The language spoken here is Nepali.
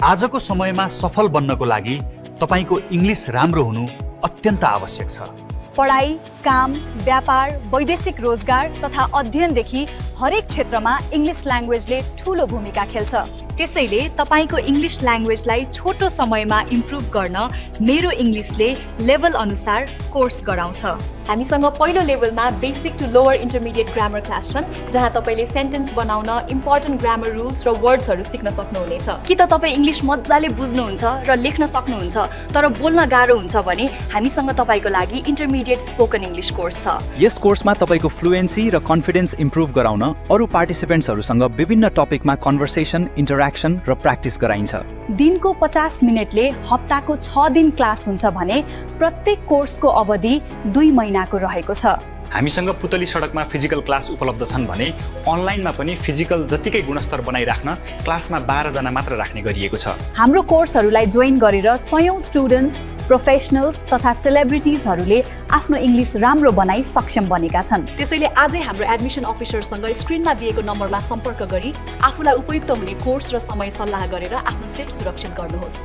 आजको समयमा सफल बन्नको लागि तपाईको इङ्ग्लिस राम्रो हुनु अत्यन्त आवश्यक छ। पढाइ, काम, व्यापार, वैदेशिक रोजगार तथा अध्ययनदेखि हरेक क्षेत्रमा इङ्ग्लिस ल्याङ्ग्वेजले ठूलो भूमिका खेल्छ। त्यसैले तपाईको इङ्ग्लिस ल्याङ्ग्वेजलाई छोटो समयमा इम्प्रुभ गर्न मेरो इङ्ग्लिसले लेभल अनुसार कोर्स गराउँछ। हामीसँग पहिलो लेभलमा basic to lower intermediate grammar class छन्, जहाँ तपाईले सेन्टेन्स बनाउन इम्पोर्टेन्ट ग्रामर रुल्स र वर्ड्सहरू सिक्न सक्नुहुनेछ। कि त तपाईँ इङ्ग्लिस मजाले बुझ्नुहुन्छ र लेख्न सक्नुहुन्छ तर बोल्न गाह्रो हुन्छ भने हामीसँग तपाईँको लागि इन्टरमिडिएट स्पोकन इङ्ग्लिस कोर्स छ। यस कोर्समा तपाईको फ्लुएन्सी र कन्फिडेन्स इम्प्रुभ गराउन अरू पार्टिसिपेन्ट्सहरूसँग विभिन्न टपिकमा कन्भर्सेसन, इन्टरेक्सन र प्र्याक्टिस गराइन्छ। दिनको 50 मिनेटले हप्ताको 6 दिन क्लास हुन्छ भने प्रत्येक कोर्सको अवधि 2 महिनाको रहेको छ। हामीसँग पुतली सडकमा फिजिकल क्लास उपलब्ध छन् भने अनलाइनमा पनि फिजिकल जतिकै गुणस्तर बनाइराख्न क्लासमा 12 जना मात्र राख्ने गरिएको छ। हाम्रो कोर्सहरूलाई जोइन गरेर सयौं स्टुडेन्ट्स, प्रोफेसनल्स तथा सेलिब्रिटिजहरूले आफ्नो इङ्ग्लिस राम्रो बनाई सक्षम बनेका छन्। त्यसैले आजै हाम्रो एडमिसन अफिसरसँग स्क्रिनमा दिएको नम्बरमा सम्पर्क गरी आफूलाई उपयुक्त हुने कोर्स र समय सल्लाह गरेर आफ्नो सिट सुरक्षित गर्नुहोस्।